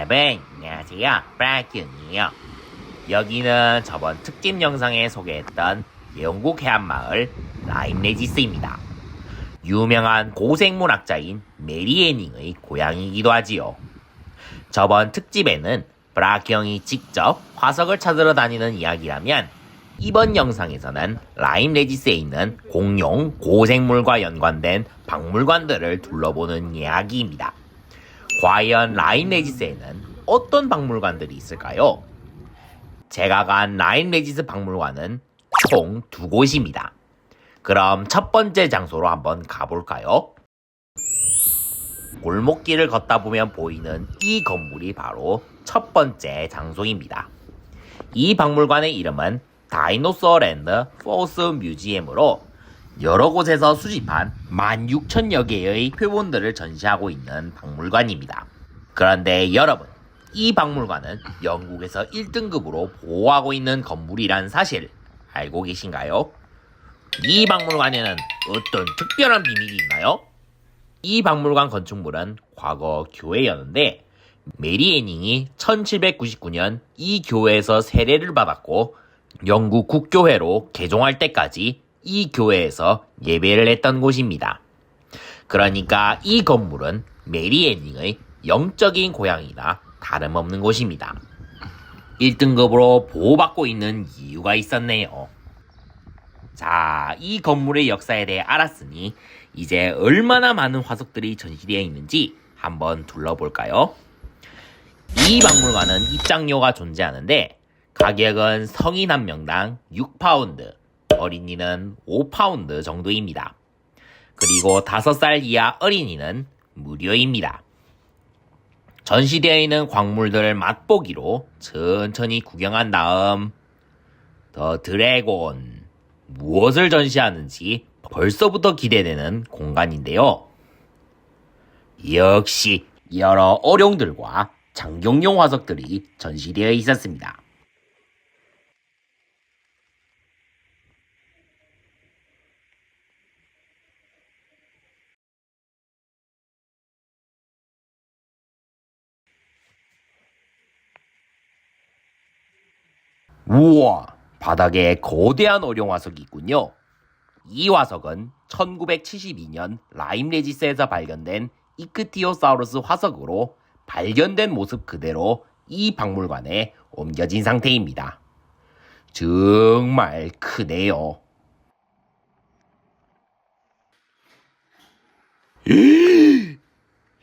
여러분, 안녕하세요. 브라이언이에요. 여기는 저번 특집 영상에 소개했던 영국 해안마을 라임레지스입니다. 유명한 고생물학자인 메리 애닝의 고향이기도 하지요. 저번 특집에는 브라키 형이 직접 화석을 찾으러 다니는 이야기라면 이번 영상에서는 라임레지스에 있는 공룡 고생물과 연관된 박물관들을 둘러보는 이야기입니다. 과연 라임레지스에는 어떤 박물관들이 있을까요? 제가 간 라임레지스 박물관은 총 2곳입니다. 그럼 첫 번째 장소로 한번 가볼까요? 골목길을 걷다 보면 보이는 이 건물이 바로 첫 번째 장소입니다. 이 박물관의 이름은 다이노소어 랜드 포스 뮤지엄으로 여러 곳에서 수집한 16,000여 개의 표본들을 전시하고 있는 박물관입니다. 그런데 여러분, 이 박물관은 영국에서 1등급으로 보호하고 있는 건물이란 사실 알고 계신가요? 이 박물관에는 어떤 특별한 비밀이 있나요? 이 박물관 건축물은 과거 교회였는데 메리 애닝이 1799년 이 교회에서 세례를 받았고 영국 국교회로 개종할 때까지 이 교회에서 예배를 했던 곳입니다. 그러니까 이 건물은 메리 애닝의 영적인 고향이나 다름없는 곳입니다. 1등급으로 보호받고 있는 이유가 있었네요. 자, 이 건물의 역사에 대해 알았으니 이제 얼마나 많은 화석들이 전시되어 있는지 한번 둘러볼까요? 이 박물관은 입장료가 존재하는데 가격은 성인 한 명당 6파운드, 어린이는 5파운드 정도입니다. 그리고 5살 이하 어린이는 무료입니다. 전시되어 있는 광물들을 맛보기로 천천히 구경한 다음 더 드래곤, 무엇을 전시하는지 벌써부터 기대되는 공간인데요. 역시 여러 어룡들과 장경용 화석들이 전시되어 있었습니다. 우와, 바닥에 거대한 어룡 화석이 있군요. 이 화석은 1972년 라임레지스에서 발견된 이크티오사우루스 화석으로 발견된 모습 그대로 이 박물관에 옮겨진 상태입니다. 정말 크네요.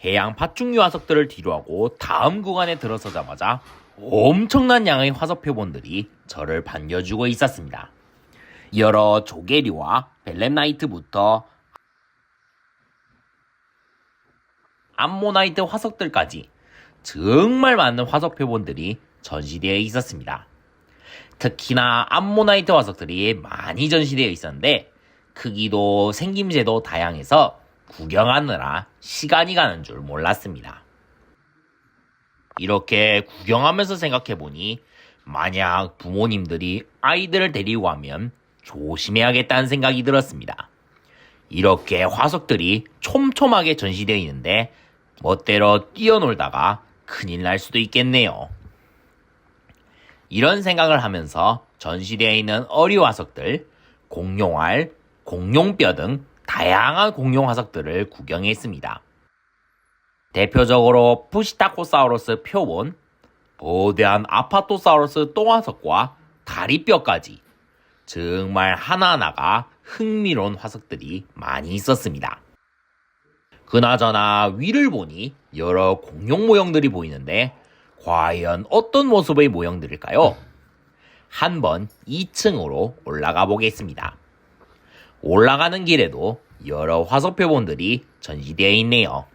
해양 파충류 화석들을 뒤로하고 다음 구간에 들어서자마자 엄청난 양의 화석 표본들이 저를 반겨주고 있었습니다. 여러 조개류와 벨렘나이트부터 암모나이트 화석들까지 정말 많은 화석 표본들이 전시되어 있었습니다. 특히나 암모나이트 화석들이 많이 전시되어 있었는데 크기도 생김새도 다양해서 구경하느라 시간이 가는 줄 몰랐습니다. 이렇게 구경하면서 생각해보니 만약 부모님들이 아이들을 데리고 가면 조심해야겠다는 생각이 들었습니다. 이렇게 화석들이 촘촘하게 전시되어 있는데 멋대로 뛰어놀다가 큰일 날 수도 있겠네요. 이런 생각을 하면서 전시되어 있는 어류 화석들, 공룡알, 공룡뼈 등 다양한 공룡 화석들을 구경했습니다. 대표적으로 푸시타코사우루스 표본, 거대한 아파토사우루스 똥화석과 다리뼈까지 정말 하나하나가 흥미로운 화석들이 많이 있었습니다. 그나저나 위를 보니 여러 공룡 모형들이 보이는데 과연 어떤 모습의 모형들일까요? 한번 2층으로 올라가 보겠습니다. 올라가는 길에도 여러 화석 표본들이 전시되어 있네요.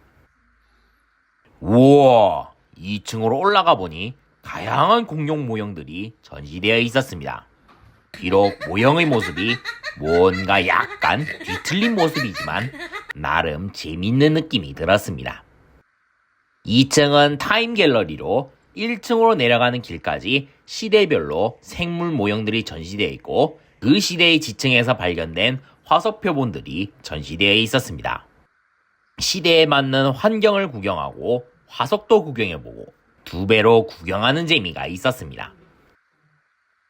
우와, 2층으로 올라가 보니 다양한 공룡 모형들이 전시되어 있었습니다. 비록 모형의 모습이 뭔가 약간 뒤틀린 모습이지만 나름 재밌는 느낌이 들었습니다. 2층은 타임 갤러리로 1층으로 내려가는 길까지 시대별로 생물 모형들이 전시되어 있고 그 시대의 지층에서 발견된 화석 표본들이 전시되어 있었습니다. 시대에 맞는 환경을 구경하고 화석도 구경해보고 두 배로 구경하는 재미가 있었습니다.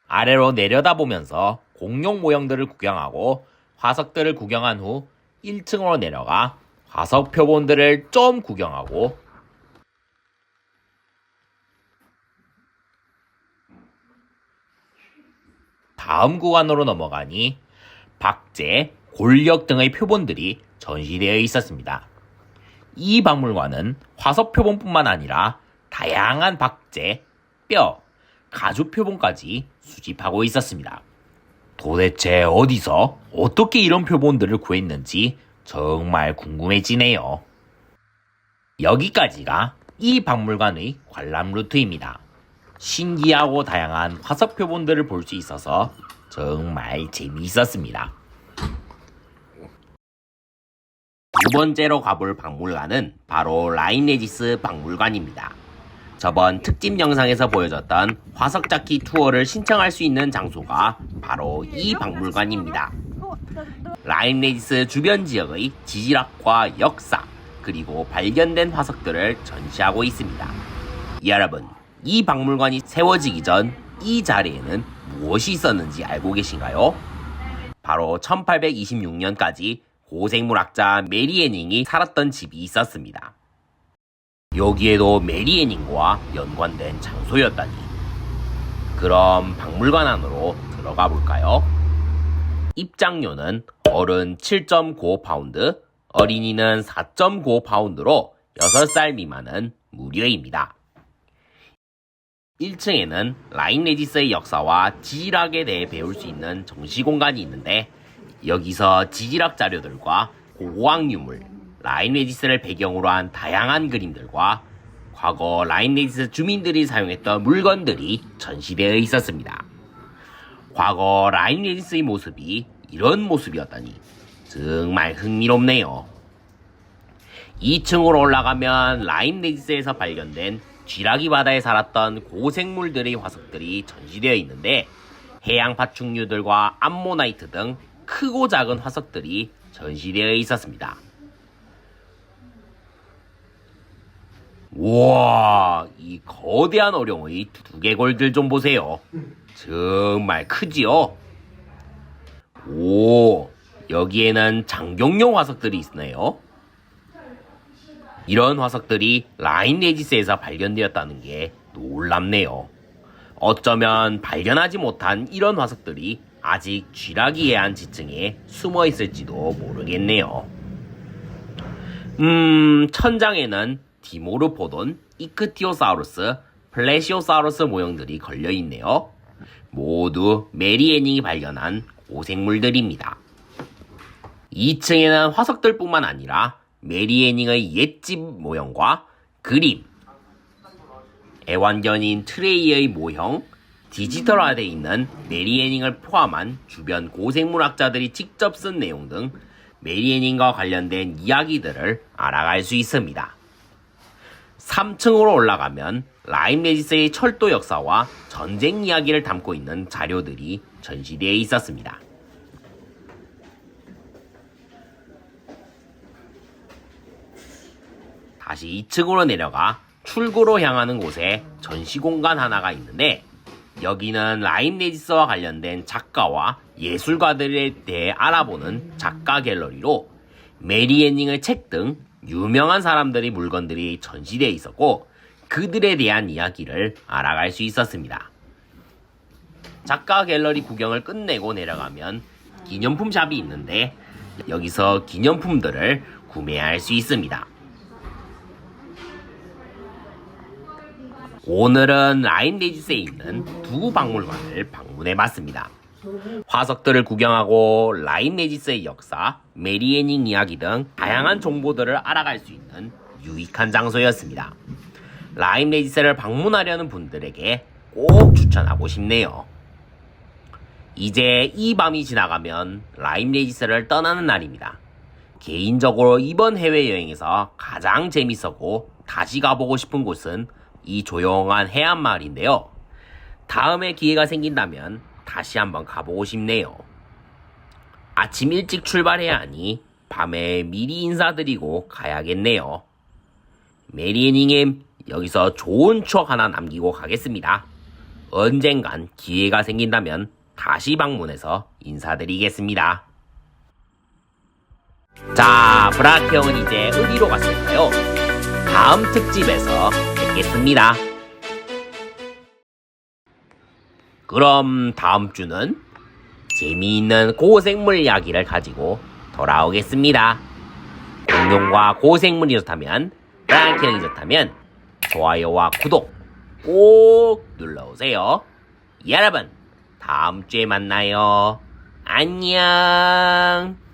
아래로 내려다보면서 공룡 모형들을 구경하고 화석들을 구경한 후 1층으로 내려가 화석 표본들을 좀 구경하고 다음 구간으로 넘어가니 박제, 골력 등의 표본들이 전시되어 있었습니다. 이 박물관은 화석 표본뿐만 아니라 다양한 박제, 뼈, 가죽 표본까지 수집하고 있었습니다. 도대체 어디서 어떻게 이런 표본들을 구했는지 정말 궁금해지네요. 여기까지가 이 박물관의 관람 루트입니다. 신기하고 다양한 화석 표본들을 볼 수 있어서 정말 재미있었습니다. 두 번째로 가볼 박물관은 바로 라임레지스 박물관입니다. 저번 특집 영상에서 보여줬던 화석잡기 투어를 신청할 수 있는 장소가 바로 이 박물관입니다. 라임레지스 주변 지역의 지질학과 역사, 그리고 발견된 화석들을 전시하고 있습니다. 여러분, 이 박물관이 세워지기 전 이 자리에는 무엇이 있었는지 알고 계신가요? 바로 1826년까지 고생물학자 메리 애닝이 살았던 집이 있었습니다. 여기에도 메리 애닝과 연관된 장소였다니. 그럼 박물관 안으로 들어가 볼까요? 입장료는 어른 7.95파운드, 어린이는 4.95파운드로 6살 미만은 무료입니다. 1층에는 라임레지스의 역사와 지질학에 대해 배울 수 있는 전시 공간이 있는데, 여기서 지질학 자료들과 고고학 유물, 라임레지스를 배경으로 한 다양한 그림들과 과거 라임레지스 주민들이 사용했던 물건들이 전시되어 있었습니다. 과거 라임레지스의 모습이 이런 모습이었다니 정말 흥미롭네요. 2층으로 올라가면 라임레지스에서 발견된 쥐라기 바다에 살았던 고생물들의 화석들이 전시되어 있는데, 해양 파충류들과 암모나이트 등 크고 작은 화석들이 전시되어 있었습니다. 우와, 이 거대한 어룡의 두개골들 좀 보세요. 정말 크지요? 오, 여기에는 장경용 화석들이 있네요. 이런 화석들이 라임레지스에서 발견되었다는 게 놀랍네요. 어쩌면 발견하지 못한 이런 화석들이 아직 쥐라기 해안 지층에 숨어 있을지도 모르겠네요. 천장에는 디모르포돈, 이크티오사우루스, 플래시오사우루스 모형들이 걸려있네요. 모두 메리 애닝이 발견한 고생물들입니다. 2층에는 화석들뿐만 아니라 메리 애닝의 옛집 모형과 그림, 애완견인 트레이의 모형, 디지털화되어 있는 메리 애닝을 포함한 주변 고생물학자들이 직접 쓴 내용 등 메리 애닝과 관련된 이야기들을 알아갈 수 있습니다. 3층으로 올라가면 라임레지스의 철도 역사와 전쟁 이야기를 담고 있는 자료들이 전시되어 있었습니다. 다시 2층으로 내려가 출구로 향하는 곳에 전시공간 하나가 있는데, 여기는 라임레지스와 관련된 작가와 예술가들에 대해 알아보는 작가 갤러리로 메리 애닝의 책 등 유명한 사람들의 물건들이 전시되어 있었고, 그들에 대한 이야기를 알아갈 수 있었습니다. 작가 갤러리 구경을 끝내고 내려가면 기념품 샵이 있는데, 여기서 기념품들을 구매할 수 있습니다. 오늘은 라임레지스에 있는 두 박물관을 방문해봤습니다. 화석들을 구경하고 라임레지스의 역사, 메리 애닝 이야기 등 다양한 정보들을 알아갈 수 있는 유익한 장소였습니다. 라임레지스를 방문하려는 분들에게 꼭 추천하고 싶네요. 이제 이 밤이 지나가면 라임레지스를 떠나는 날입니다. 개인적으로 이번 해외여행에서 가장 재밌었고 다시 가보고 싶은 곳은 이 조용한 해안마을인데요. 다음에 기회가 생긴다면 다시 한번 가보고 싶네요. 아침 일찍 출발해야 하니 밤에 미리 인사드리고 가야겠네요. 메리 애닝의 여기서 좋은 추억 하나 남기고 가겠습니다. 언젠간 기회가 생긴다면 다시 방문해서 인사드리겠습니다. 자, 브라키 형은 이제 어디로 갔을까요? 다음 특집에서 뵙겠습니다. 그럼 다음 주는 재미있는 고생물 이야기를 가지고 돌아오겠습니다. 공룡과 고생물이 좋다면, 브라키 형이 좋다면 좋아요와 구독 꼭 눌러오세요. 여러분, 다음 주에 만나요. 안녕.